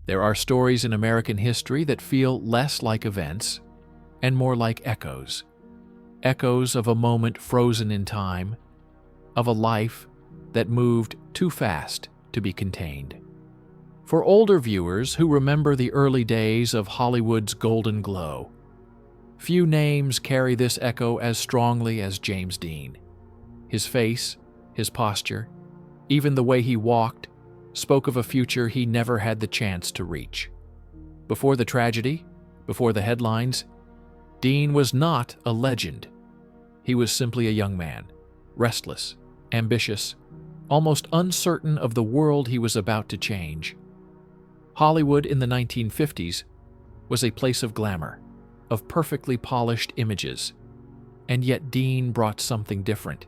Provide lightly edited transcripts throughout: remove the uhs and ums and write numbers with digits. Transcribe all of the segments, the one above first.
There are stories in American history that feel less like events and more like echoes. Echoes of a moment frozen in time, of a life that moved too fast to be contained. For older viewers who remember the early days of Hollywood's golden glow, few names carry this echo as strongly as James Dean. His face, his posture, even the way he walked, spoke of a future he never had the chance to reach. Before the tragedy, before the headlines, Dean was not a legend. He was simply a young man, restless, ambitious, almost uncertain of the world he was about to change. Hollywood in the 1950s was a place of glamour, of perfectly polished images, and yet Dean brought something different.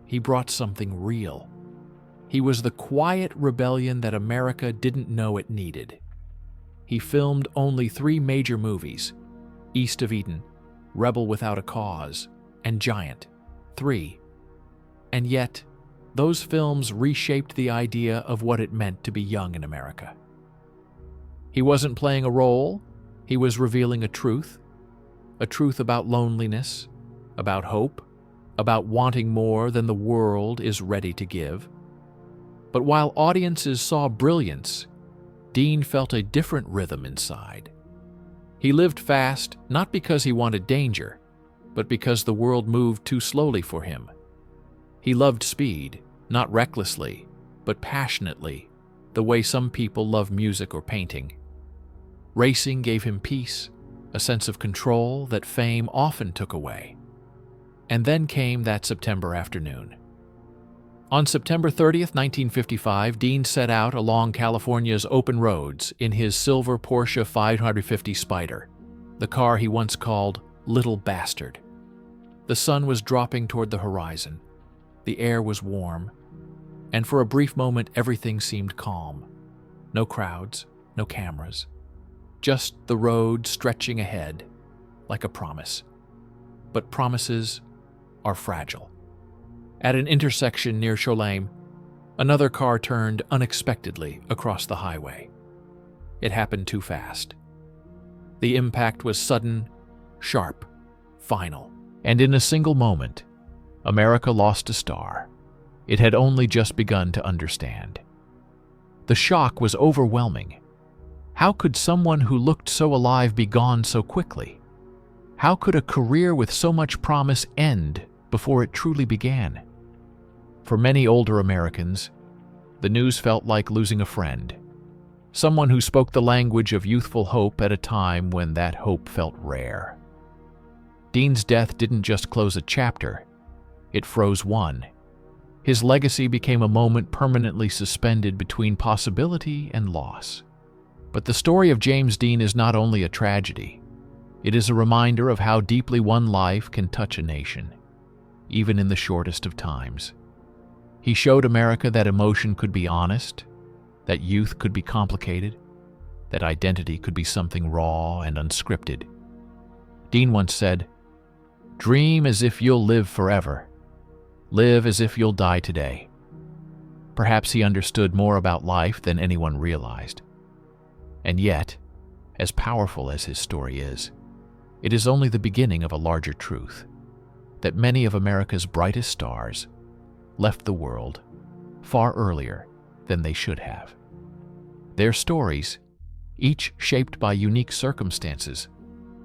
He brought something real. He was the quiet rebellion that America didn't know it needed. He filmed only 3 major movies: East of Eden, Rebel Without a Cause, and Giant, 3. And yet, those films reshaped the idea of what it meant to be young in America. He wasn't playing a role, he was revealing a truth about loneliness, about hope, about wanting more than the world is ready to give. But while audiences saw brilliance, Dean felt a different rhythm inside. He lived fast, not because he wanted danger, but because the world moved too slowly for him. He loved speed, not recklessly, but passionately, the way some people love music or painting. Racing gave him peace, a sense of control that fame often took away. And then came that September afternoon. On September 30th, 1955, Dean set out along California's open roads in his silver Porsche 550 Spyder, the car he once called Little Bastard. The sun was dropping toward the horizon. The air was warm, and for a brief moment everything seemed calm. No crowds, no cameras, just the road stretching ahead, like a promise. But promises are fragile. At an intersection near Cholame, another car turned unexpectedly across the highway. It happened too fast. The impact was sudden, sharp, final, and in a single moment, America lost a star it had only just begun to understand. The shock was overwhelming. How could someone who looked so alive be gone so quickly? How could a career with so much promise end before it truly began? For many older Americans, the news felt like losing a friend, someone who spoke the language of youthful hope at a time when that hope felt rare. Dean's death didn't just close a chapter, it froze one. His legacy became a moment permanently suspended between possibility and loss. But the story of James Dean is not only a tragedy, it is a reminder of how deeply one life can touch a nation, even in the shortest of times. He showed America that emotion could be honest, that youth could be complicated, that identity could be something raw and unscripted. Dean once said, "Dream as if you'll live forever. Live as if you'll die today." Perhaps he understood more about life than anyone realized. And yet, as powerful as his story is, it is only the beginning of a larger truth, that many of America's brightest stars left the world far earlier than they should have. Their stories, each shaped by unique circumstances,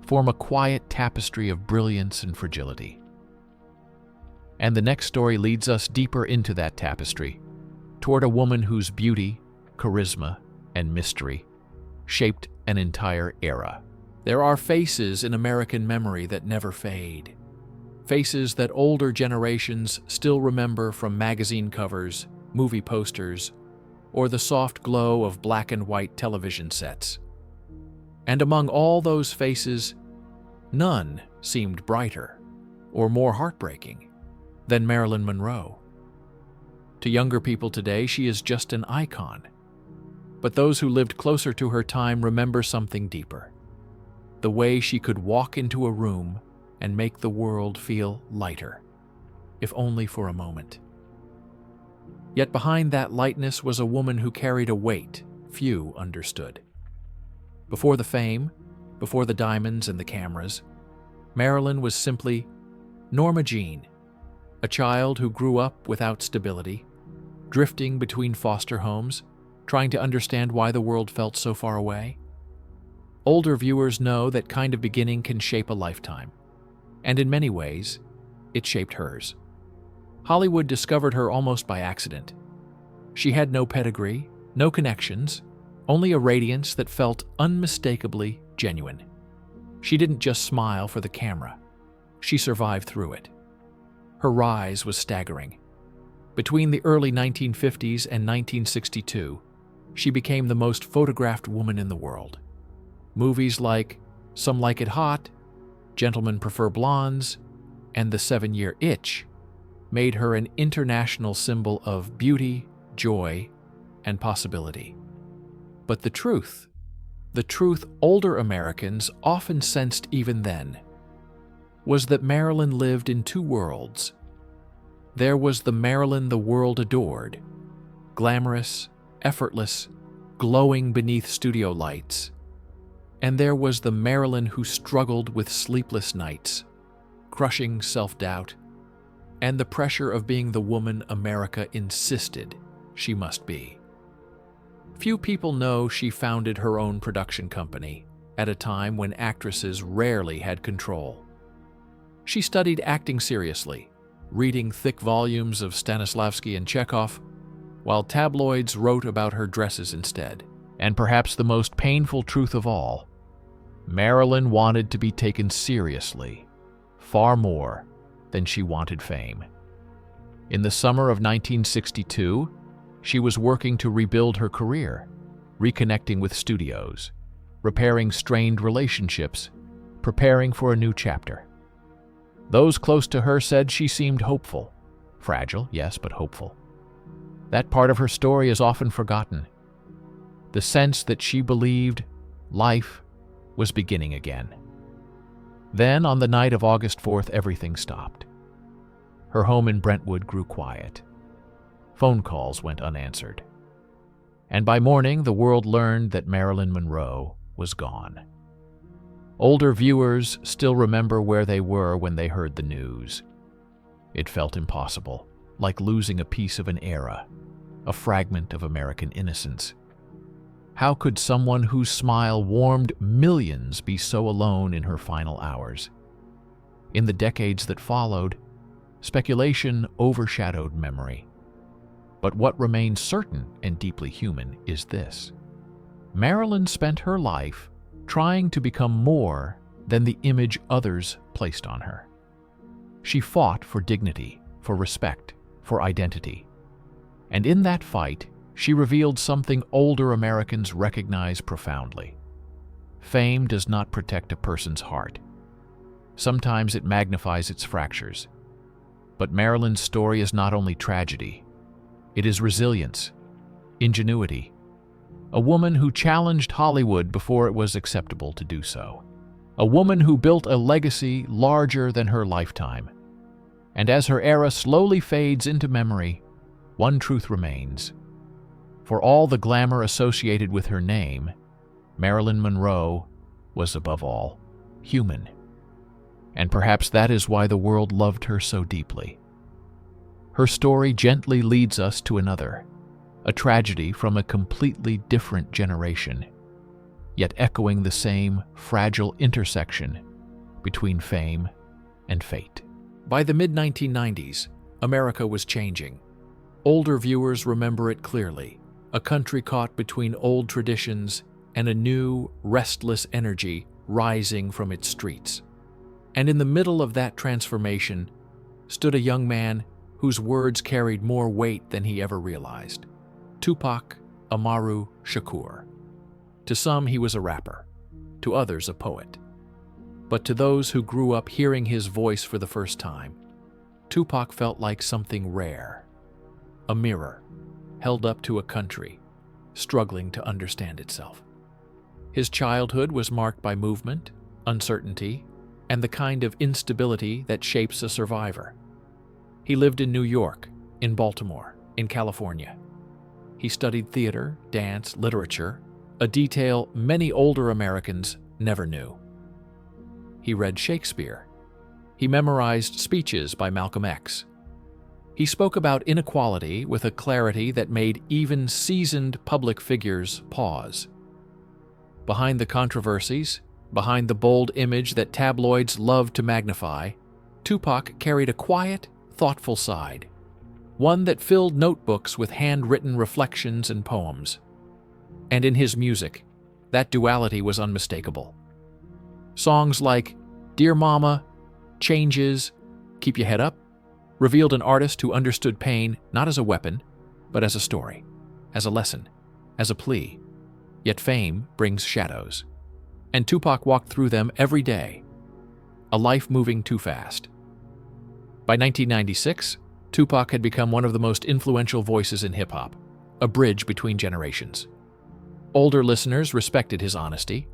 form a quiet tapestry of brilliance and fragility. And the next story leads us deeper into that tapestry, toward a woman whose beauty, charisma, and mystery shaped an entire era. There are faces in American memory that never fade. Faces that older generations still remember from magazine covers, movie posters, or the soft glow of black and white television sets. And among all those faces, none seemed brighter or more heartbreaking than Marilyn Monroe. To younger people today, she is just an icon. But those who lived closer to her time remember something deeper. The way she could walk into a room and make the world feel lighter, if only for a moment. Yet behind that lightness was a woman who carried a weight few understood. Before the fame, before the diamonds and the cameras, Marilyn was simply Norma Jean, a child who grew up without stability, drifting between foster homes, trying to understand why the world felt so far away. Older viewers know that kind of beginning can shape a lifetime, and in many ways, it shaped hers. Hollywood discovered her almost by accident. She had no pedigree, no connections, only a radiance that felt unmistakably genuine. She didn't just smile for the camera. She survived through it. Her rise was staggering. Between the early 1950s and 1962, she became the most photographed woman in the world. Movies like Some Like It Hot, Gentlemen Prefer Blondes, and The 7-Year Itch made her an international symbol of beauty, joy, and possibility. But the truth older Americans often sensed even then, was that Marilyn lived in two worlds. There was the Marilyn the world adored, glamorous, effortless, glowing beneath studio lights. And there was the Marilyn who struggled with sleepless nights, crushing self-doubt, and the pressure of being the woman America insisted she must be. Few people know she founded her own production company at a time when actresses rarely had control. She studied acting seriously, reading thick volumes of Stanislavski and Chekhov, while tabloids wrote about her dresses instead. And perhaps the most painful truth of all, Marilyn wanted to be taken seriously, far more than she wanted fame. In the summer of 1962, she was working to rebuild her career, reconnecting with studios, repairing strained relationships, preparing for a new chapter. Those close to her said she seemed hopeful. Fragile, yes, but hopeful. That part of her story is often forgotten. The sense that she believed life was beginning again. Then, on the night of August 4th, everything stopped. Her home in Brentwood grew quiet. Phone calls went unanswered. And by morning, the world learned that Marilyn Monroe was gone. Older viewers still remember where they were when they heard the news. It felt impossible, like losing a piece of an era, a fragment of American innocence. How could someone whose smile warmed millions be so alone in her final hours? In the decades that followed, speculation overshadowed memory. But what remains certain and deeply human is this: Marilyn spent her life trying to become more than the image others placed on her. She fought for dignity, for respect, for identity. And in that fight, she revealed something older Americans recognize profoundly. Fame does not protect a person's heart. Sometimes it magnifies its fractures. But Marilyn's story is not only tragedy, it is resilience, ingenuity. A woman who challenged Hollywood before it was acceptable to do so. A woman who built a legacy larger than her lifetime. And as her era slowly fades into memory, one truth remains. For all the glamour associated with her name, Marilyn Monroe was above all human. And perhaps that is why the world loved her so deeply. Her story gently leads us to another, a tragedy from a completely different generation, yet echoing the same fragile intersection between fame and fate. By the mid-1990s, America was changing. Older viewers remember it clearly, a country caught between old traditions and a new, restless energy rising from its streets. And in the middle of that transformation stood a young man whose words carried more weight than he ever realized. Tupac Shakur. To some, he was a rapper. To others, a poet. But to those who grew up hearing his voice for the first time, Tupac felt like something rare. A mirror held up to a country struggling to understand itself. His childhood was marked by movement, uncertainty, and the kind of instability that shapes a survivor. He lived in New York, in Baltimore, in California. He studied theater, dance, literature, a detail many older Americans never knew. He read Shakespeare. He memorized speeches by Malcolm X. He spoke about inequality with a clarity that made even seasoned public figures pause. Behind the controversies, behind the bold image that tabloids loved to magnify, Tupac carried a quiet, thoughtful side, one that filled notebooks with handwritten reflections and poems. And in his music, that duality was unmistakable. Songs like Dear Mama, Changes, Keep Your Head Up revealed an artist who understood pain not as a weapon, but as a story, as a lesson, as a plea. Yet fame brings shadows, and Tupac walked through them every day, a life moving too fast. By 1996, Tupac had become one of the most influential voices in hip-hop, a bridge between generations. Older listeners respected his honesty.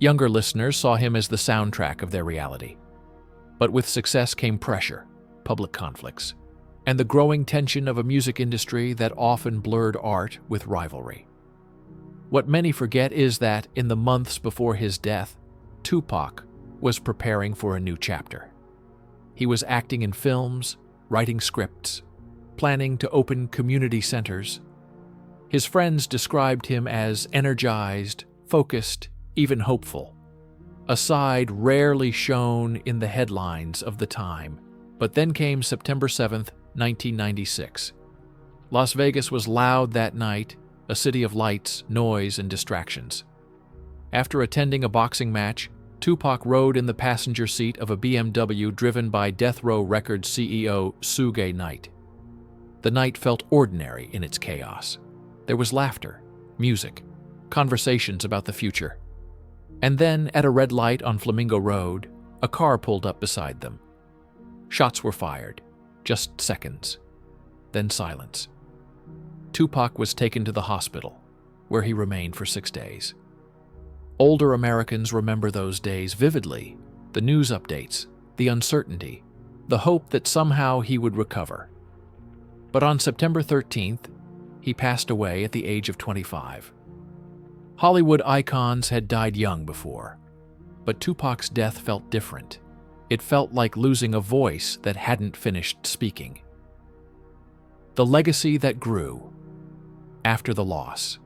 Younger listeners saw him as the soundtrack of their reality. But with success came pressure, public conflicts, and the growing tension of a music industry that often blurred art with rivalry. What many forget is that in the months before his death, Tupac was preparing for a new chapter. He was acting in films, writing scripts, planning to open community centers. His friends described him as energized, focused, even hopeful, a side rarely shown in the headlines of the time. But then came September 7th, 1996. Las Vegas was loud that night, a city of lights, noise, and distractions. After attending a boxing match, Tupac rode in the passenger seat of a BMW driven by Death Row Records CEO Suge Knight. The night felt ordinary in its chaos. There was laughter, music, conversations about the future. And then, at a red light on Flamingo Road, a car pulled up beside them. Shots were fired, just seconds. Then silence. Tupac was taken to the hospital, where he remained for 6 days. Older Americans remember those days vividly, the news updates, the uncertainty, the hope that somehow he would recover. But on September 13th, he passed away at the age of 25. Hollywood icons had died young before, but Tupac's death felt different. It felt like losing a voice that hadn't finished speaking. The legacy that grew after the loss.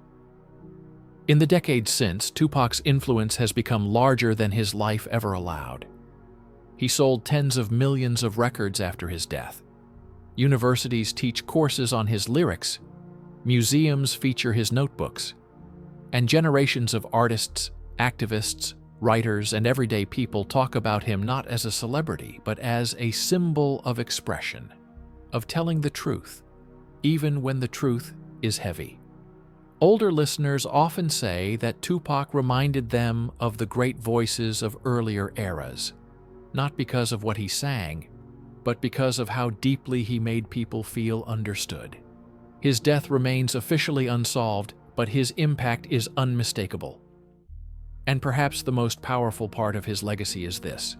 In the decades since, Tupac's influence has become larger than his life ever allowed. He sold tens of millions of records after his death. Universities teach courses on his lyrics. Museums feature his notebooks. And generations of artists, activists, writers, and everyday people talk about him not as a celebrity, but as a symbol of expression, of telling the truth, even when the truth is heavy. Older listeners often say that Tupac reminded them of the great voices of earlier eras, not because of what he sang, but because of how deeply he made people feel understood. His death remains officially unsolved, but his impact is unmistakable. And perhaps the most powerful part of his legacy is this: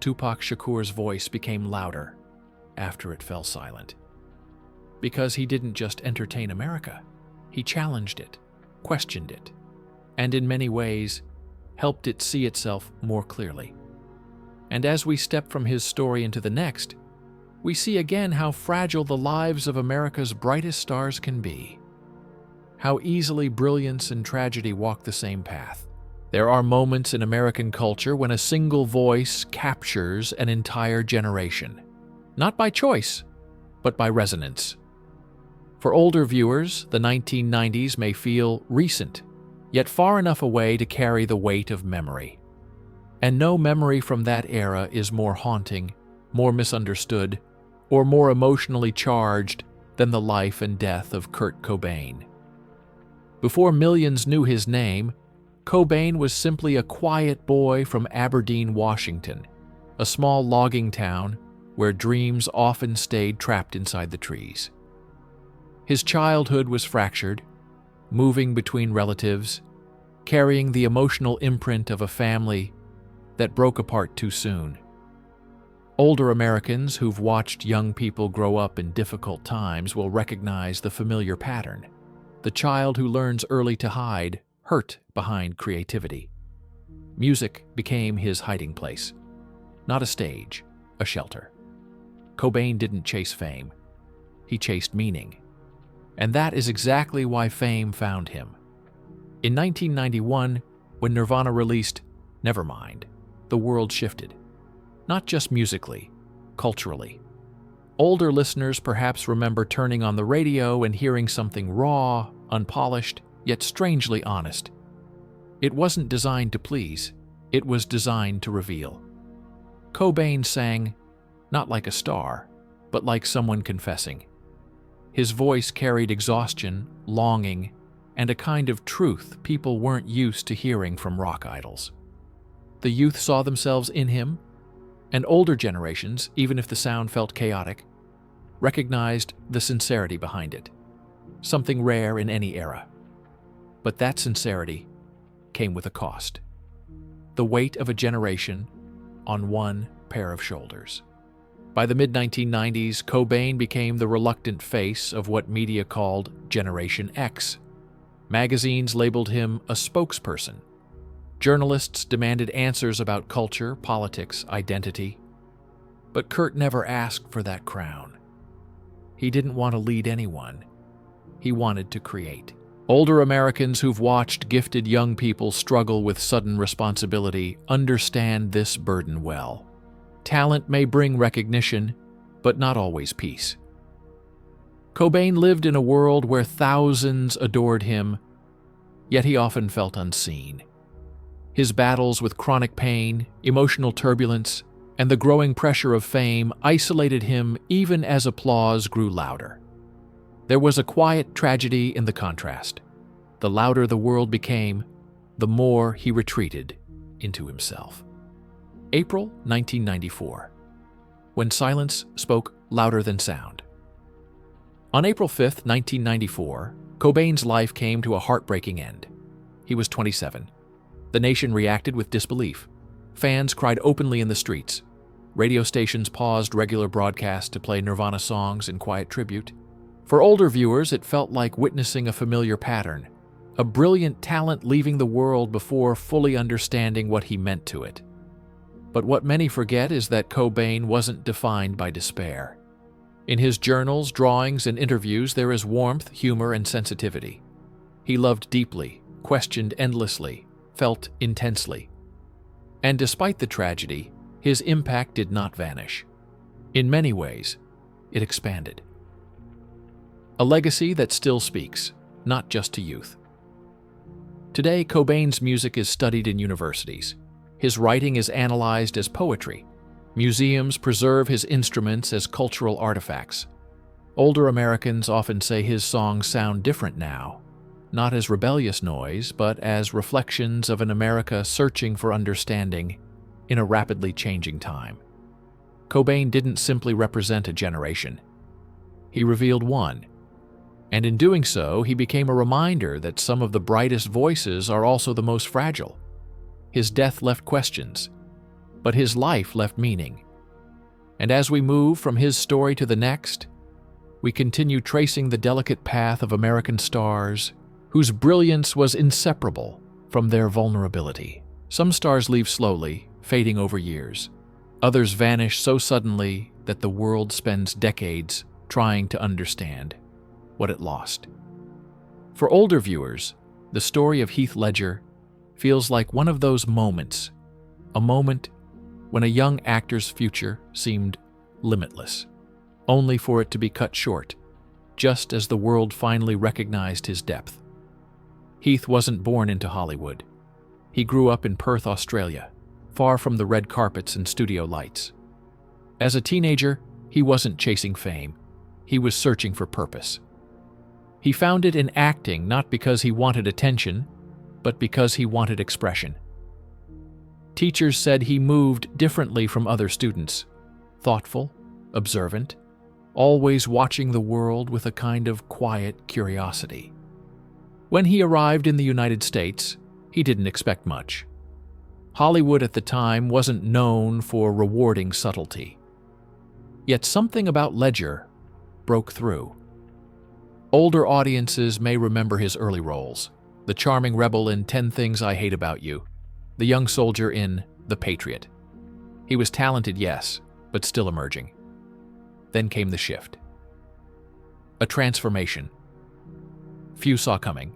Tupac Shakur's voice became louder after it fell silent. Because he didn't just entertain America, he challenged it, questioned it, and in many ways, helped it see itself more clearly. And as we step from his story into the next, we see again how fragile the lives of America's brightest stars can be. How easily brilliance and tragedy walk the same path. There are moments in American culture when a single voice captures an entire generation, not by choice, but by resonance. For older viewers, the 1990s may feel recent, yet far enough away to carry the weight of memory. And no memory from that era is more haunting, more misunderstood, or more emotionally charged than the life and death of Kurt Cobain. Before millions knew his name, Cobain was simply a quiet boy from Aberdeen, Washington, a small logging town where dreams often stayed trapped inside the trees. His childhood was fractured, moving between relatives, carrying the emotional imprint of a family that broke apart too soon. Older Americans who've watched young people grow up in difficult times will recognize the familiar pattern. The child who learns early to hide hurt behind creativity. Music became his hiding place, not a stage, a shelter. Cobain didn't chase fame. He chased meaning. And that is exactly why fame found him. In 1991, when Nirvana released Nevermind, the world shifted. Not just musically, culturally. Older listeners perhaps remember turning on the radio and hearing something raw, unpolished, yet strangely honest. It wasn't designed to please, it was designed to reveal. Cobain sang, not like a star, but like someone confessing. His voice carried exhaustion, longing, and a kind of truth people weren't used to hearing from rock idols. The youth saw themselves in him, and older generations, even if the sound felt chaotic, recognized the sincerity behind it, something rare in any era. But that sincerity came with a cost. The weight of a generation on one pair of shoulders. By the mid-1990s, Cobain became the reluctant face of what media called Generation X. Magazines labeled him a spokesperson. Journalists demanded answers about culture, politics, identity. But Kurt never asked for that crown. He didn't want to lead anyone. He wanted to create. Older Americans who've watched gifted young people struggle with sudden responsibility understand this burden well. Talent may bring recognition, but not always peace. Cobain lived in a world where thousands adored him, yet he often felt unseen. His battles with chronic pain, emotional turbulence, and the growing pressure of fame isolated him even as applause grew louder. There was a quiet tragedy in the contrast. The louder the world became, the more he retreated into himself. April 1994, when silence spoke louder than sound. On April 5, 1994, Cobain's life came to a heartbreaking end. He was 27. The nation reacted with disbelief. Fans cried openly in the streets. Radio stations paused regular broadcasts to play Nirvana songs in quiet tribute. For older viewers, it felt like witnessing a familiar pattern, a brilliant talent leaving the world before fully understanding what he meant to it. But what many forget is that Cobain wasn't defined by despair. In his journals, drawings, and interviews, there is warmth, humor, and sensitivity. He loved deeply, questioned endlessly, felt intensely. And despite the tragedy, his impact did not vanish. In many ways, it expanded. A legacy that still speaks, not just to youth. Today, Cobain's music is studied in universities. His writing is analyzed as poetry. Museums preserve his instruments as cultural artifacts. Older Americans often say his songs sound different now, not as rebellious noise, but as reflections of an America searching for understanding in a rapidly changing time. Cobain didn't simply represent a generation. He revealed one. And in doing so, he became a reminder that some of the brightest voices are also the most fragile. His death left questions, but his life left meaning. And as we move from his story to the next, we continue tracing the delicate path of American stars whose brilliance was inseparable from their vulnerability. Some stars leave slowly, fading over years. Others vanish so suddenly that the world spends decades trying to understand what it lost. For older viewers, the story of Heath Ledger feels like one of those moments, a moment when a young actor's future seemed limitless, only for it to be cut short, just as the world finally recognized his depth. Heath wasn't born into Hollywood. He grew up in Perth, Australia, far from the red carpets and studio lights. As a teenager, he wasn't chasing fame. He was searching for purpose. He found it in acting not because he wanted attention, but because he wanted expression. Teachers said he moved differently from other students, thoughtful, observant, always watching the world with a kind of quiet curiosity. When he arrived in the United States, he didn't expect much. Hollywood at the time wasn't known for rewarding subtlety. Yet something about Ledger broke through. Older audiences may remember his early roles. the charming rebel in 10 Things I Hate About You, the young soldier in The Patriot. He was talented, yes, but still emerging. Then came the shift. A transformation few saw coming.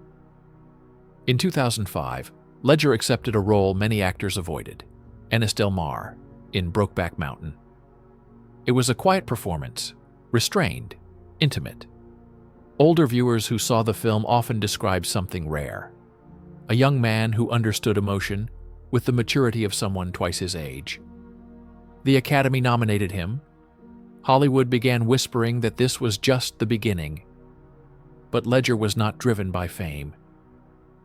In 2005, Ledger accepted a role many actors avoided, Ennis Del Mar, in Brokeback Mountain. It was a quiet performance, restrained, intimate. Older viewers who saw the film often described something rare. A young man who understood emotion with the maturity of someone twice his age. The Academy nominated him. Hollywood began whispering that this was just the beginning. But Ledger was not driven by fame.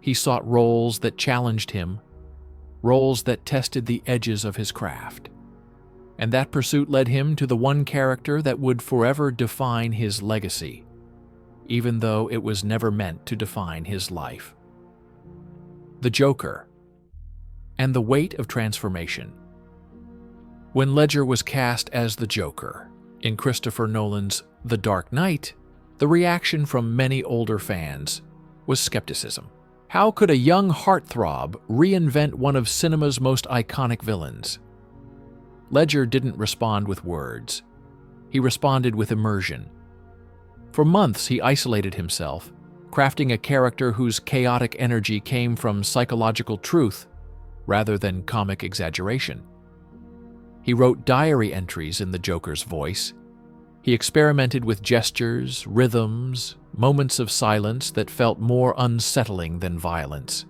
He sought roles that challenged him, roles that tested the edges of his craft. And that pursuit led him to the one character that would forever define his legacy, even though it was never meant to define his life. The Joker, and the weight of transformation. When Ledger was cast as the Joker in Christopher Nolan's The Dark Knight, the reaction from many older fans was skepticism. How could a young heartthrob reinvent one of cinema's most iconic villains? Ledger didn't respond with words. He responded with immersion. For months, he isolated himself, crafting a character whose chaotic energy came from psychological truth rather than comic exaggeration. He wrote diary entries in the Joker's voice. He experimented with gestures, rhythms, moments of silence that felt more unsettling than violence.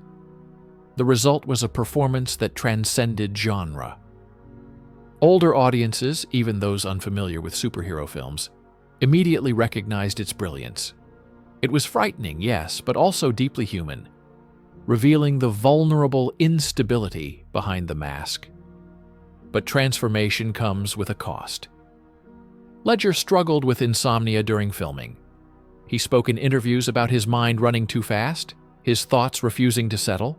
The result was a performance that transcended genre. Older audiences, even those unfamiliar with superhero films, immediately recognized its brilliance. It was frightening, yes, but also deeply human, revealing the vulnerable instability behind the mask. But transformation comes with a cost. Ledger struggled with insomnia during filming. He spoke in interviews about his mind running too fast, his thoughts refusing to settle.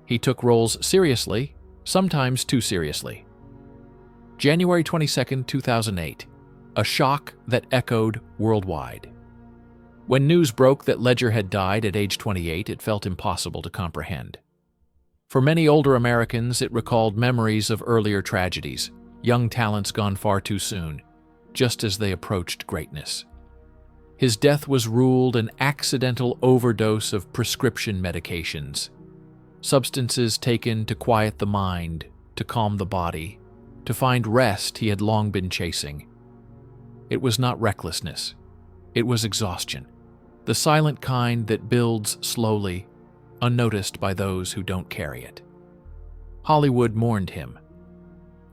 He took roles seriously, sometimes too seriously. January 22, 2008, a shock that echoed worldwide. When news broke that Ledger had died at age 28, it felt impossible to comprehend. For many older Americans, it recalled memories of earlier tragedies, young talents gone far too soon, just as they approached greatness. His death was ruled an accidental overdose of prescription medications, substances taken to quiet the mind, to calm the body, to find rest he had long been chasing. It was not recklessness. It was exhaustion, the silent kind that builds slowly, unnoticed by those who don't carry it. Hollywood mourned him.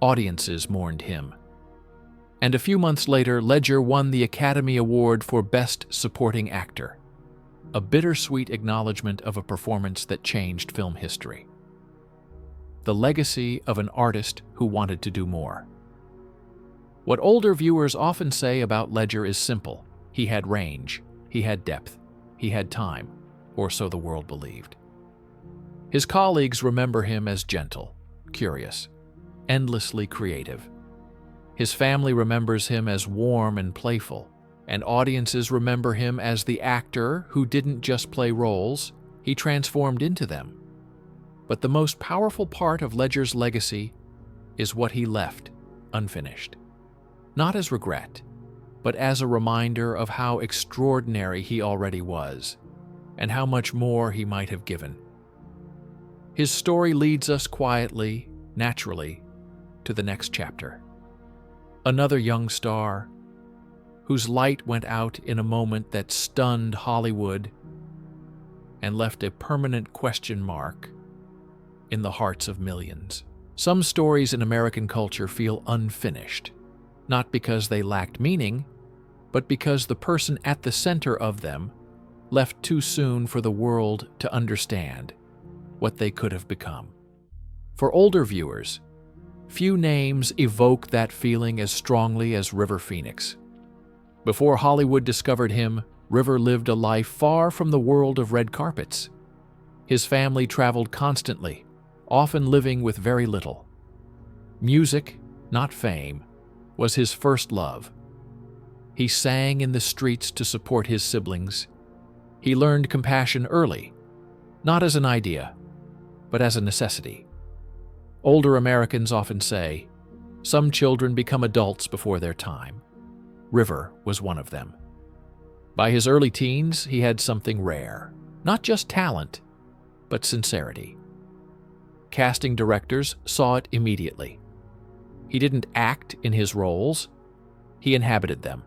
Audiences mourned him. And a few months later, Ledger won the Academy Award for Best Supporting Actor, a bittersweet acknowledgement of a performance that changed film history. The legacy of an artist who wanted to do more. What older viewers often say about Ledger is simple. He had range, he had depth, he had time, or so the world believed. His colleagues remember him as gentle, curious, endlessly creative. His family remembers him as warm and playful, and audiences remember him as the actor who didn't just play roles, he transformed into them. But the most powerful part of Ledger's legacy is what he left unfinished. Not as regret, but as a reminder of how extraordinary he already was, and how much more he might have given. His story leads us quietly, naturally, to the next chapter. Another young star, whose light went out in a moment that stunned Hollywood and left a permanent question mark in the hearts of millions. Some stories in American culture feel unfinished, not because they lacked meaning, but because the person at the center of them left too soon for the world to understand what they could have become. For older viewers, few names evoke that feeling as strongly as River Phoenix. Before Hollywood discovered him, River lived a life far from the world of red carpets. His family traveled constantly, often living with very little. Music, not fame, was his first love. He sang in the streets to support his siblings. He learned compassion early, not as an idea, but as a necessity. Older Americans often say, some children become adults before their time. River was one of them. By his early teens, he had something rare, not just talent, but sincerity. Casting directors saw it immediately. He didn't act in his roles, he inhabited them.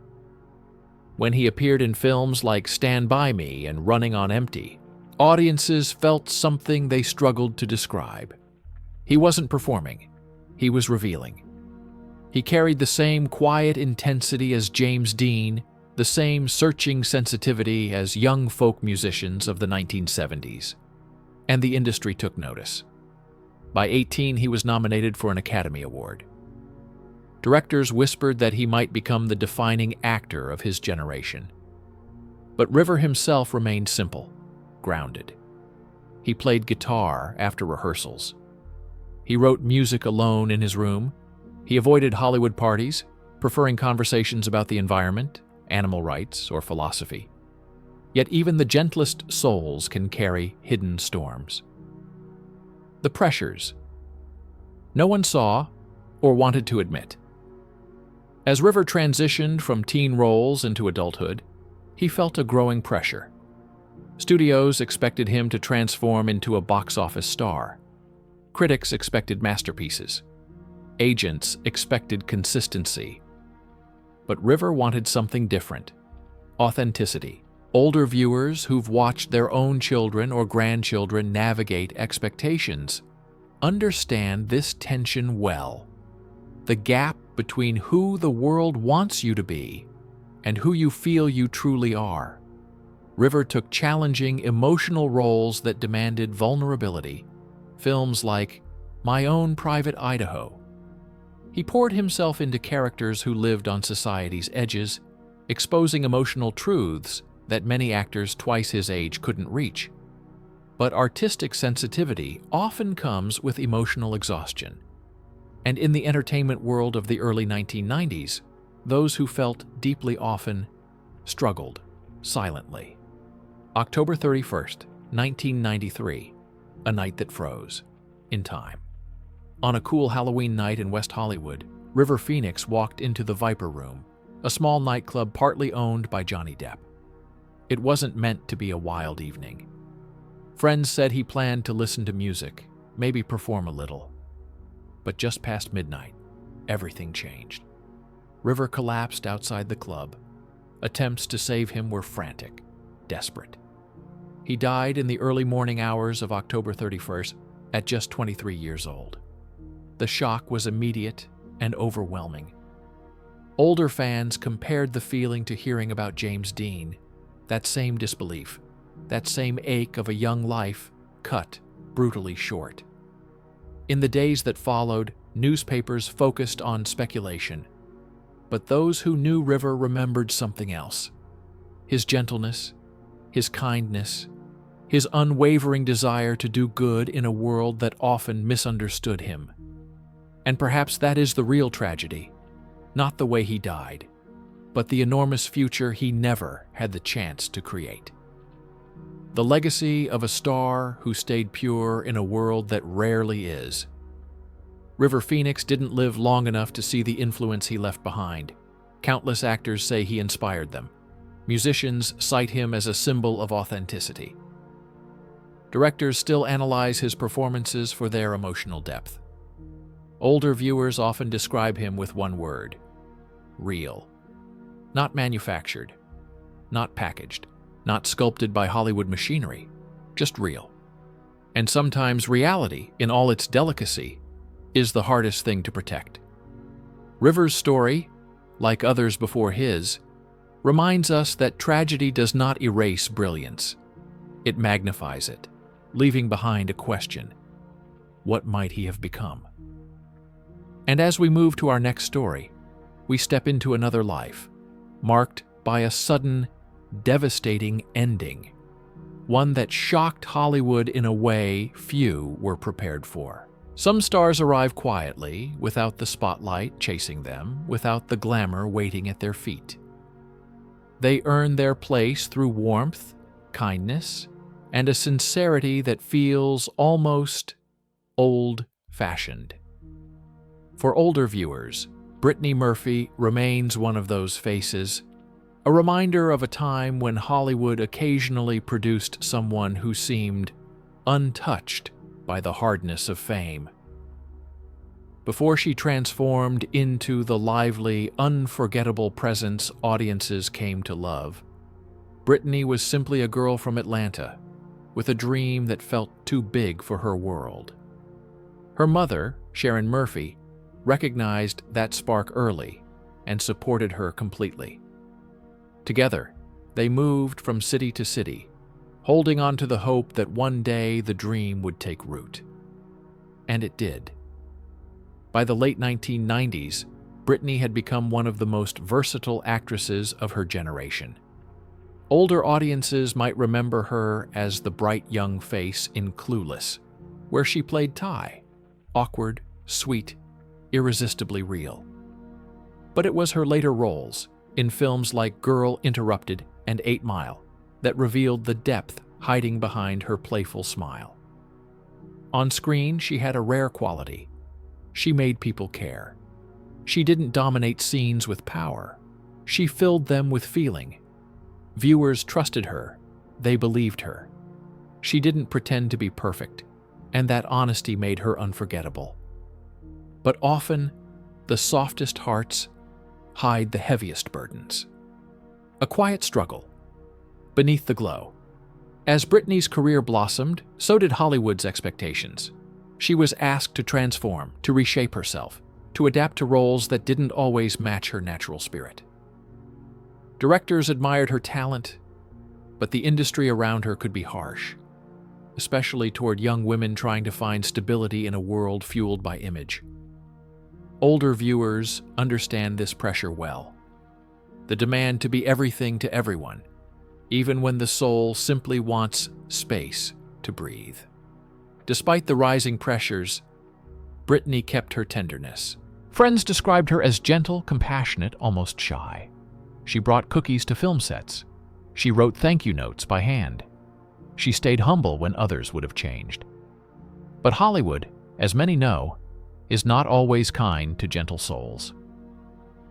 When he appeared in films like Stand By Me and Running on Empty, audiences felt something they struggled to describe. He wasn't performing, he was revealing. He carried the same quiet intensity as James Dean, the same searching sensitivity as young folk musicians of the 1970s. And the industry took notice. By 18, he was nominated for an Academy Award. Directors whispered that he might become the defining actor of his generation. But River himself remained simple, grounded. He played guitar after rehearsals. He wrote music alone in his room. He avoided Hollywood parties, preferring conversations about the environment, animal rights, or philosophy. Yet even the gentlest souls can carry hidden storms. The pressures. No one saw or wanted to admit. As River transitioned from teen roles into adulthood, he felt a growing pressure. Studios expected him to transform into a box office star. Critics expected masterpieces. Agents expected consistency. But River wanted something different: authenticity. Older viewers who've watched their own children or grandchildren navigate expectations understand this tension well. The gap between who the world wants you to be and who you feel you truly are. River took challenging emotional roles that demanded vulnerability. Films like My Own Private Idaho. He poured himself into characters who lived on society's edges, exposing emotional truths that many actors twice his age couldn't reach. But artistic sensitivity often comes with emotional exhaustion. And in the entertainment world of the early 1990s, those who felt deeply often struggled silently. October 31st, 1993, a night that froze in time. On a cool Halloween night in West Hollywood, River Phoenix walked into the Viper Room, a small nightclub partly owned by Johnny Depp. It wasn't meant to be a wild evening. Friends said he planned to listen to music, maybe perform a little. But just past midnight, everything changed. River collapsed outside the club. Attempts to save him were frantic, desperate. He died in the early morning hours of October 31st at just 23 years old. The shock was immediate and overwhelming. Older fans compared the feeling to hearing about James Dean, that same disbelief, that same ache of a young life cut brutally short. In the days that followed, newspapers focused on speculation. But those who knew River remembered something else: his gentleness, his kindness, his unwavering desire to do good in a world that often misunderstood him. And perhaps that is the real tragedy, not the way he died, but the enormous future he never had the chance to create. The legacy of a star who stayed pure in a world that rarely is. River Phoenix didn't live long enough to see the influence he left behind. Countless actors say he inspired them. Musicians cite him as a symbol of authenticity. Directors still analyze his performances for their emotional depth. Older viewers often describe him with one word: real. Not manufactured, not packaged, not sculpted by Hollywood machinery, just real. And sometimes reality, in all its delicacy, is the hardest thing to protect. River's story, like others before his, reminds us that tragedy does not erase brilliance. It magnifies it, leaving behind a question: what might he have become? And as we move to our next story, we step into another life, marked by a sudden, devastating ending, one that shocked Hollywood in a way few were prepared for. Some stars arrive quietly, without the spotlight chasing them, without the glamour waiting at their feet. They earn their place through warmth, kindness, and a sincerity that feels almost old-fashioned. For older viewers, Brittany Murphy remains one of those faces, a reminder of a time when Hollywood occasionally produced someone who seemed untouched by the hardness of fame. Before she transformed into the lively, unforgettable presence audiences came to love, Brittany was simply a girl from Atlanta, with a dream that felt too big for her world. Her mother, Sharon Murphy, recognized that spark early and supported her completely. Together, they moved from city to city, holding on to the hope that one day the dream would take root. And it did. By the late 1990s, Brittany had become one of the most versatile actresses of her generation. Older audiences might remember her as the bright young face in Clueless, where she played Ty, awkward, sweet, irresistibly real. But it was her later roles, in films like Girl Interrupted and 8 Mile, that revealed the depth hiding behind her playful smile. On screen, she had a rare quality. She made people care. She didn't dominate scenes with power. She filled them with feeling. Viewers trusted her. They believed her. She didn't pretend to be perfect, and that honesty made her unforgettable. But often, the softest hearts hide the heaviest burdens. A quiet struggle beneath the glow. As Brittany's career blossomed, so did Hollywood's expectations. She was asked to transform, to reshape herself, to adapt to roles that didn't always match her natural spirit. Directors admired her talent, but the industry around her could be harsh, especially toward young women trying to find stability in a world fueled by image. Older viewers understand this pressure well. The demand to be everything to everyone, even when the soul simply wants space to breathe. Despite the rising pressures, Brittany kept her tenderness. Friends described her as gentle, compassionate, almost shy. She brought cookies to film sets. She wrote thank you notes by hand. She stayed humble when others would have changed. But Hollywood, as many know, is not always kind to gentle souls.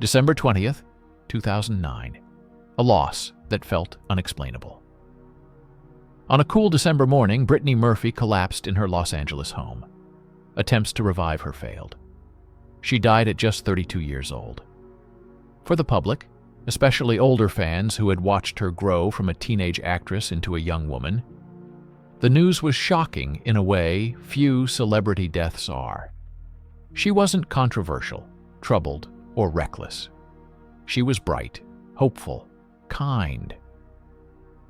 December 20th, 2009. A loss that felt unexplainable. On a cool December morning, Brittany Murphy collapsed in her Los Angeles home. Attempts to revive her failed. She died at just 32 years old. For the public, especially older fans who had watched her grow from a teenage actress into a young woman, the news was shocking in a way few celebrity deaths are. She wasn't controversial, troubled, or reckless. She was bright, hopeful, kind.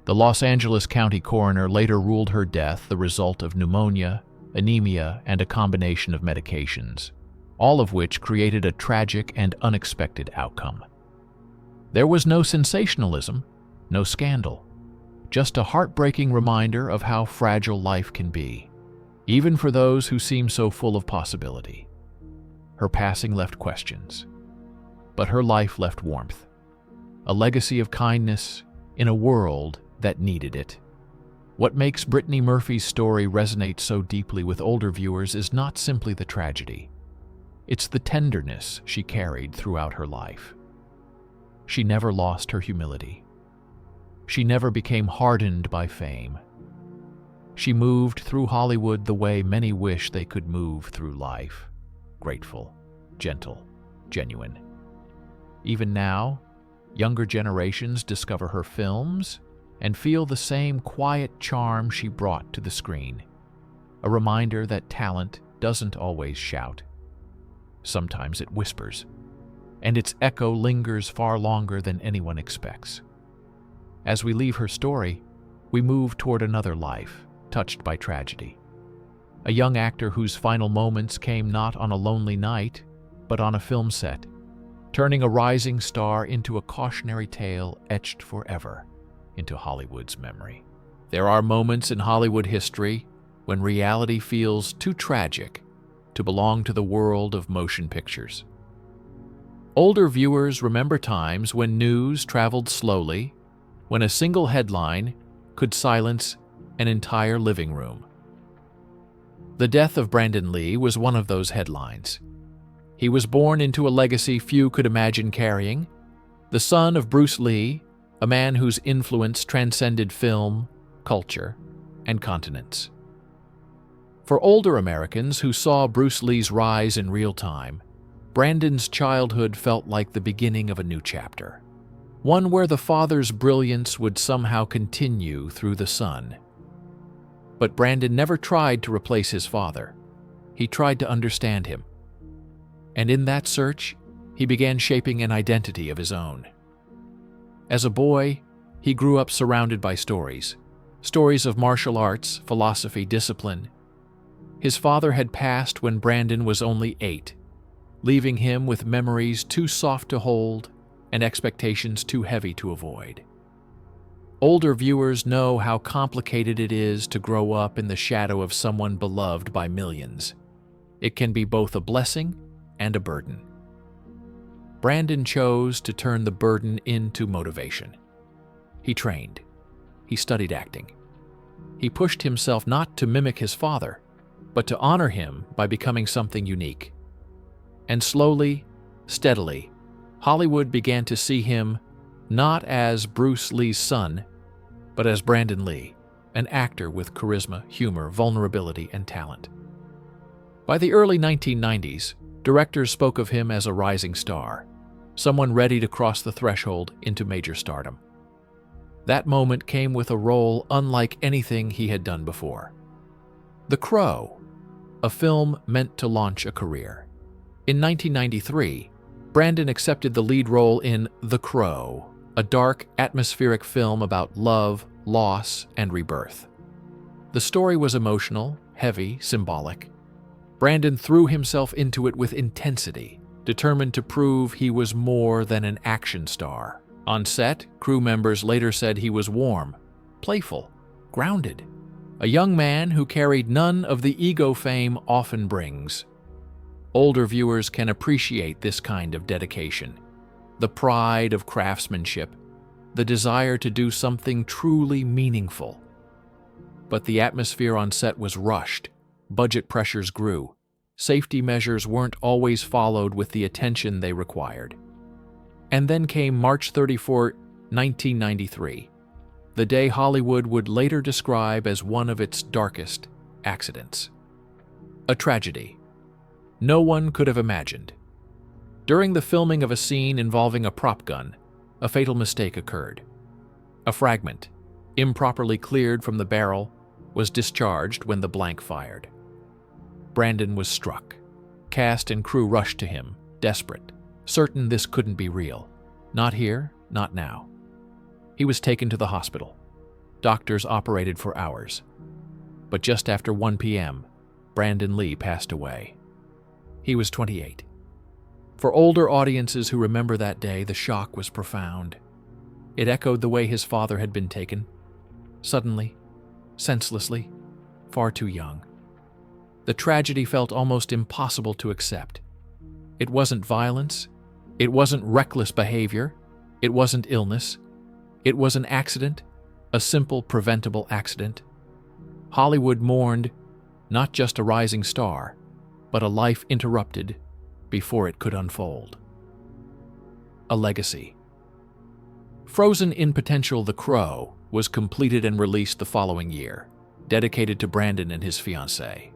The Los Angeles County coroner later ruled her death the result of pneumonia, anemia, and a combination of medications, all of which created a tragic and unexpected outcome. There was no sensationalism, no scandal, just a heartbreaking reminder of how fragile life can be, even for those who seem so full of possibility. Her passing left questions, but her life left warmth, a legacy of kindness in a world that needed it. What makes Brittany Murphy's story resonate so deeply with older viewers is not simply the tragedy. It's the tenderness she carried throughout her life. She never lost her humility. She never became hardened by fame. She moved through Hollywood the way many wish they could move through life. Grateful, gentle, genuine. Even now, younger generations discover her films and feel the same quiet charm she brought to the screen. A reminder that talent doesn't always shout. Sometimes it whispers, and its echo lingers far longer than anyone expects. As we leave her story, we move toward another life, touched by tragedy. A young actor whose final moments came not on a lonely night, but on a film set, turning a rising star into a cautionary tale etched forever into Hollywood's memory. There are moments in Hollywood history when reality feels too tragic to belong to the world of motion pictures. Older viewers remember times when news traveled slowly, when a single headline could silence an entire living room. The death of Brandon Lee was one of those headlines. He was born into a legacy few could imagine carrying, the son of Bruce Lee, a man whose influence transcended film, culture, and continents. For older Americans who saw Bruce Lee's rise in real time, Brandon's childhood felt like the beginning of a new chapter, one where the father's brilliance would somehow continue through the son. But Brandon never tried to replace his father. He tried to understand him. And in that search, he began shaping an identity of his own. As a boy, he grew up surrounded by stories of martial arts, philosophy, discipline. His father had passed when Brandon was only 8, leaving him with memories too soft to hold and expectations too heavy to avoid. Older viewers know how complicated it is to grow up in the shadow of someone beloved by millions. It can be both a blessing and a burden. Brandon chose to turn the burden into motivation. He trained. He studied acting. He pushed himself not to mimic his father, but to honor him by becoming something unique. And slowly, steadily, Hollywood began to see him not as Bruce Lee's son, but as Brandon Lee, an actor with charisma, humor, vulnerability, and talent. By the early 1990s, directors spoke of him as a rising star, someone ready to cross the threshold into major stardom. That moment came with a role unlike anything he had done before. The Crow, a film meant to launch a career. In 1993, Brandon accepted the lead role in The Crow, a dark, atmospheric film about love, loss, and rebirth. The story was emotional, heavy, symbolic. Brandon threw himself into it with intensity, determined to prove he was more than an action star. On set, crew members later said he was warm, playful, grounded, a young man who carried none of the ego fame often brings. Older viewers can appreciate this kind of dedication, the pride of craftsmanship, the desire to do something truly meaningful. But the atmosphere on set was rushed, budget pressures grew, safety measures weren't always followed with the attention they required. And then came March 34, 1993, the day Hollywood would later describe as one of its darkest accidents. A tragedy no one could have imagined. During the filming of a scene involving a prop gun, a fatal mistake occurred. A fragment, improperly cleared from the barrel, was discharged when the blank fired. Brandon was struck. Cast and crew rushed to him, desperate, certain this couldn't be real. Not here, not now. He was taken to the hospital. Doctors operated for hours. But just after 1 p.m., Brandon Lee passed away. He was 28. For older audiences who remember that day, the shock was profound. It echoed the way his father had been taken. Suddenly, senselessly, far too young. The tragedy felt almost impossible to accept. It wasn't violence. It wasn't reckless behavior. It wasn't illness. It was an accident, a simple, preventable accident. Hollywood mourned not just a rising star, but a life interrupted before it could unfold. A legacy. Frozen in potential, The Crow was completed and released the following year, dedicated to Brandon and his fiancée.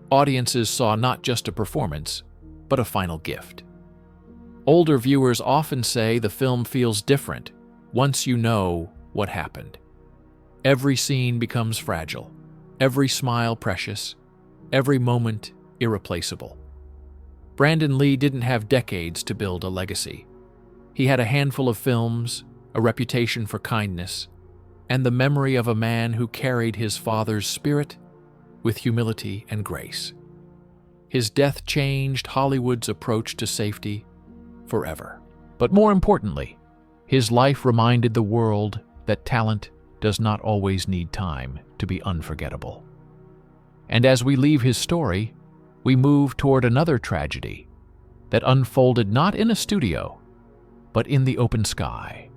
Audiences saw not just a performance, but a final gift. Older viewers often say the film feels different once you know what happened. Every scene becomes fragile, every smile precious, every moment irreplaceable. Brandon Lee didn't have decades to build a legacy. He had a handful of films, a reputation for kindness, and the memory of a man who carried his father's spirit with humility and grace. His death changed Hollywood's approach to safety forever. But more importantly, his life reminded the world that talent does not always need time to be unforgettable. And as we leave his story, we move toward another tragedy that unfolded not in a studio, but in the open sky.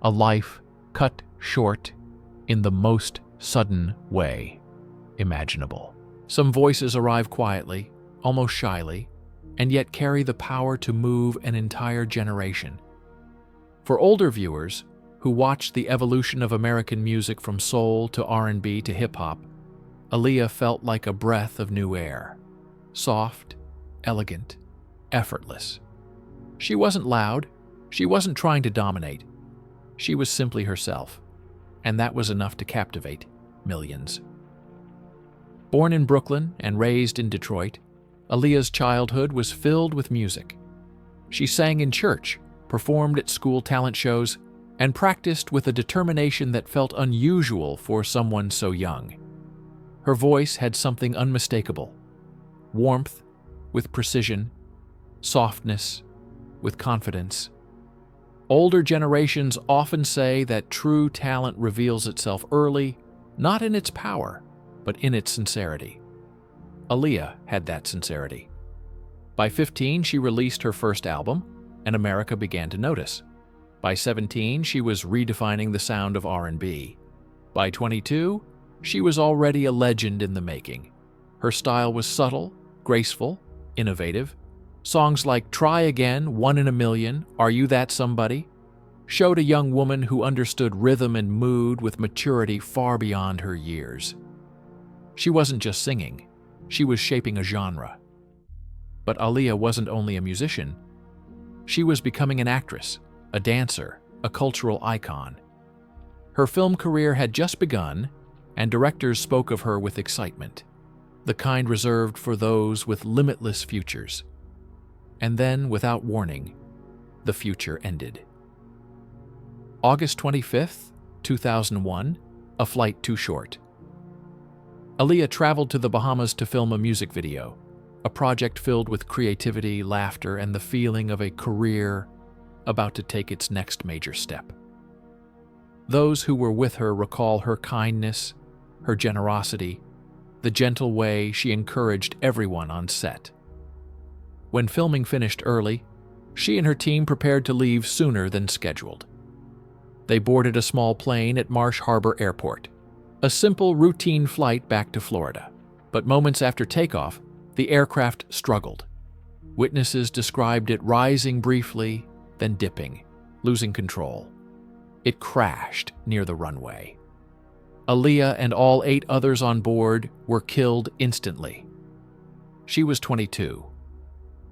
A life cut short in the most sudden way imaginable. Some voices arrive quietly, almost shyly, and yet carry the power to move an entire generation. For older viewers who watched the evolution of American music from soul to R&B to hip-hop, Aaliyah felt like a breath of new air. Soft, elegant, effortless. She wasn't loud. She wasn't trying to dominate. She was simply herself, and that was enough to captivate millions. Born in Brooklyn and raised in Detroit, Aaliyah's childhood was filled with music. She sang in church, performed at school talent shows, and practiced with a determination that felt unusual for someone so young. Her voice had something unmistakable: warmth with precision, softness with confidence. Older generations often say that true talent reveals itself early, not in its power, but in its sincerity. Aaliyah had that sincerity. By 15, she released her first album, and America began to notice. By 17, she was redefining the sound of R&B. By 22, she was already a legend in the making. Her style was subtle, graceful, innovative. Songs like Try Again, One in a Million, Are You That Somebody? Showed a young woman who understood rhythm and mood with maturity far beyond her years. She wasn't just singing, she was shaping a genre. But Aaliyah wasn't only a musician. She was becoming an actress, a dancer, a cultural icon. Her film career had just begun, and directors spoke of her with excitement, the kind reserved for those with limitless futures. And then, without warning, the future ended. August 25th, 2001, a flight too short. Aaliyah traveled to the Bahamas to film a music video, a project filled with creativity, laughter, and the feeling of a career about to take its next major step. Those who were with her recall her kindness, her generosity, the gentle way she encouraged everyone on set. When filming finished early, she and her team prepared to leave sooner than scheduled. They boarded a small plane at Marsh Harbor Airport, a simple, routine flight back to Florida. But moments after takeoff, the aircraft struggled. Witnesses described it rising briefly, then dipping, losing control. It crashed near the runway. Aaliyah and all 8 others on board were killed instantly. She was 22.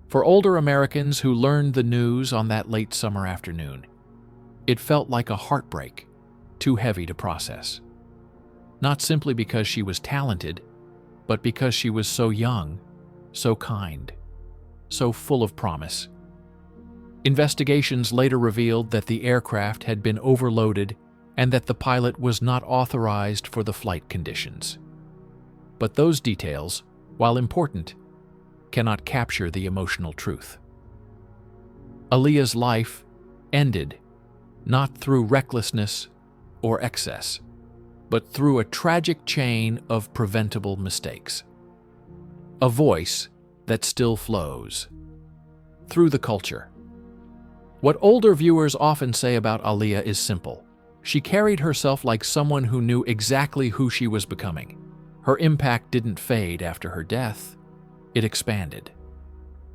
For older Americans who learned the news on that late summer afternoon, it felt like a heartbreak, too heavy to process. Not simply because she was talented, but because she was so young, so kind, so full of promise. Investigations later revealed that the aircraft had been overloaded and that the pilot was not authorized for the flight conditions. But those details, while important, cannot capture the emotional truth. Aaliyah's life ended not through recklessness or excess, but through a tragic chain of preventable mistakes. A voice that still flows through the culture. What older viewers often say about Aaliyah is simple. She carried herself like someone who knew exactly who she was becoming. Her impact didn't fade after her death. It expanded.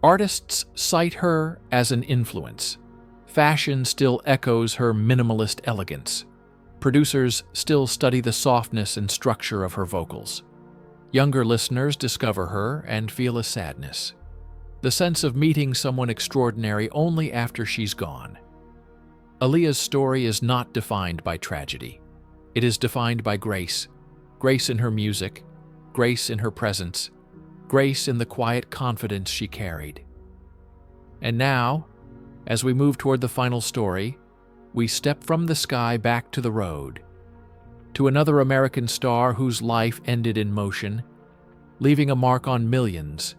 Artists cite her as an influence. Fashion still echoes her minimalist elegance. Producers still study the softness and structure of her vocals. Younger listeners discover her and feel a sadness, the sense of meeting someone extraordinary only after she's gone. Aaliyah's story is not defined by tragedy. It is defined by grace. Grace in her music, grace in her presence, grace in the quiet confidence she carried. And now, as we move toward the final story, we step from the sky back to the road, to another American star whose life ended in motion, leaving a mark on millions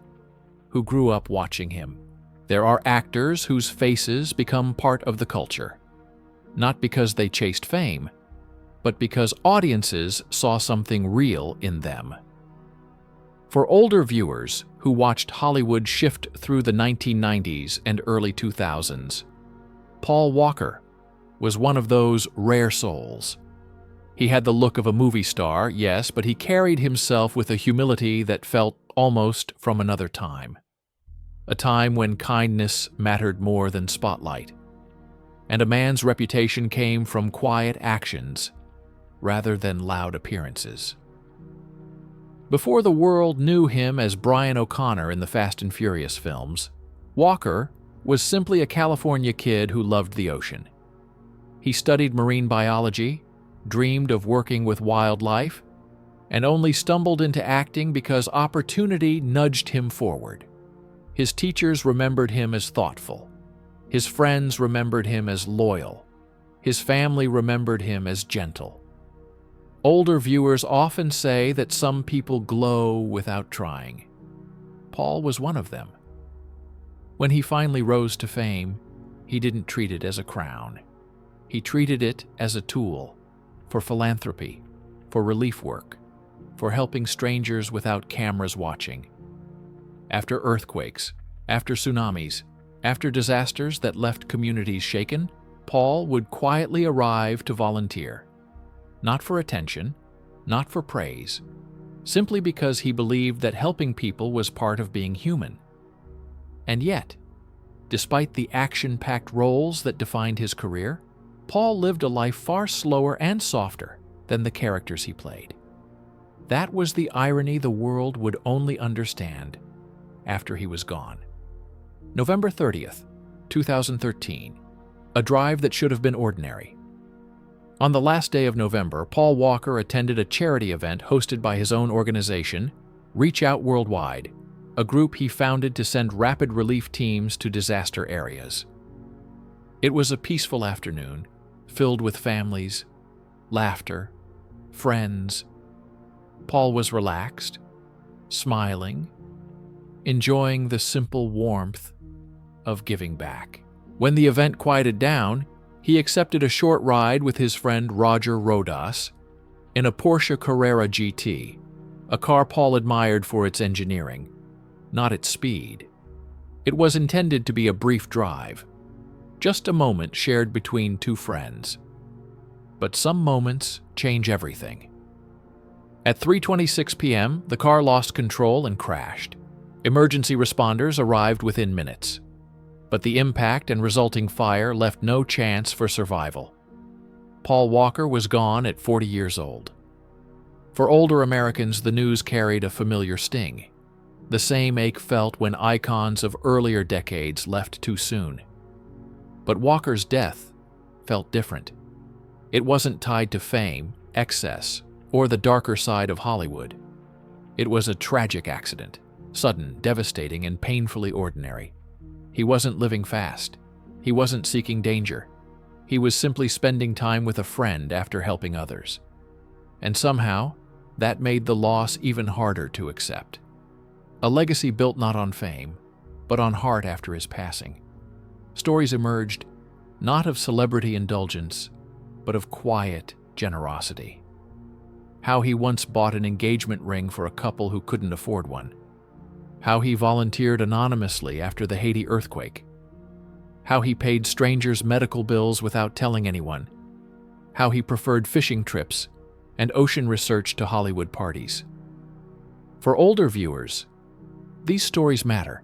who grew up watching him. There are actors whose faces become part of the culture, not because they chased fame, but because audiences saw something real in them. For older viewers who watched Hollywood shift through the 1990s and early 2000s, Paul Walker was one of those rare souls. He had the look of a movie star, yes, but he carried himself with a humility that felt almost from another time. A time when kindness mattered more than spotlight, and a man's reputation came from quiet actions rather than loud appearances. Before the world knew him as Brian O'Connor in the Fast and Furious films, Walker was simply a California kid who loved the ocean. He studied marine biology, dreamed of working with wildlife, and only stumbled into acting because opportunity nudged him forward. His teachers remembered him as thoughtful. His friends remembered him as loyal. His family remembered him as gentle. Older viewers often say that some people glow without trying. Paul was one of them. When he finally rose to fame, he didn't treat it as a crown. He treated it as a tool for philanthropy, for relief work, for helping strangers without cameras watching. After earthquakes, after tsunamis, after disasters that left communities shaken, Paul would quietly arrive to volunteer. Not for attention, not for praise, simply because he believed that helping people was part of being human. And yet, despite the action-packed roles that defined his career, Paul lived a life far slower and softer than the characters he played. That was the irony the world would only understand after he was gone. November 30th, 2013, a drive that should have been ordinary. On the last day of November, Paul Walker attended a charity event hosted by his own organization, Reach Out Worldwide, a group he founded to send rapid relief teams to disaster areas. It was a peaceful afternoon, filled with families, laughter, friends. Paul was relaxed, smiling, enjoying the simple warmth of giving back. When the event quieted down, he accepted a short ride with his friend Roger Rodas in a Porsche Carrera GT, a car Paul admired for its engineering, not its speed. It was intended to be a brief drive, just a moment shared between two friends. But some moments change everything. At 3:26 p.m., the car lost control and crashed. Emergency responders arrived within minutes, but the impact and resulting fire left no chance for survival. Paul Walker was gone at 40 years old. For older Americans, the news carried a familiar sting, the same ache felt when icons of earlier decades left too soon. But Walker's death felt different. It wasn't tied to fame, excess, or the darker side of Hollywood. It was a tragic accident, sudden, devastating, and painfully ordinary. He wasn't living fast. He wasn't seeking danger. He was simply spending time with a friend after helping others. And somehow, that made the loss even harder to accept. A legacy built not on fame, but on heart after his passing. Stories emerged, not of celebrity indulgence, but of quiet generosity. How he once bought an engagement ring for a couple who couldn't afford one. How he volunteered anonymously after the Haiti earthquake. How he paid strangers medical bills without telling anyone. How he preferred fishing trips and ocean research to Hollywood parties. For older viewers, these stories matter.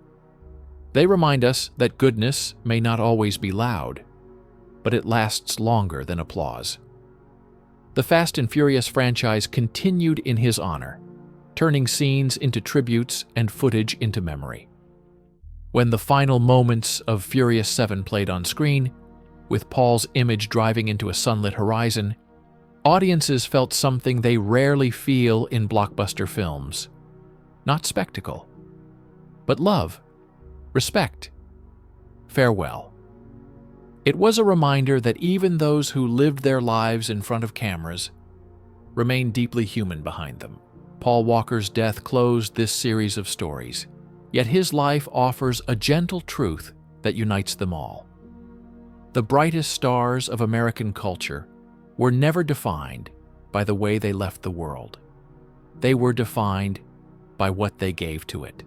They remind us that goodness may not always be loud, but it lasts longer than applause. The Fast and Furious franchise continued in his honor, turning scenes into tributes and footage into memory. When the final moments of Furious 7 played on screen, with Paul's image driving into a sunlit horizon, audiences felt something they rarely feel in blockbuster films. Not spectacle, but love, respect, farewell. It was a reminder that even those who lived their lives in front of cameras remain deeply human behind them. Paul Walker's death closed this series of stories, yet his life offers a gentle truth that unites them all. The brightest stars of American culture were never defined by the way they left the world. They were defined by what they gave to it.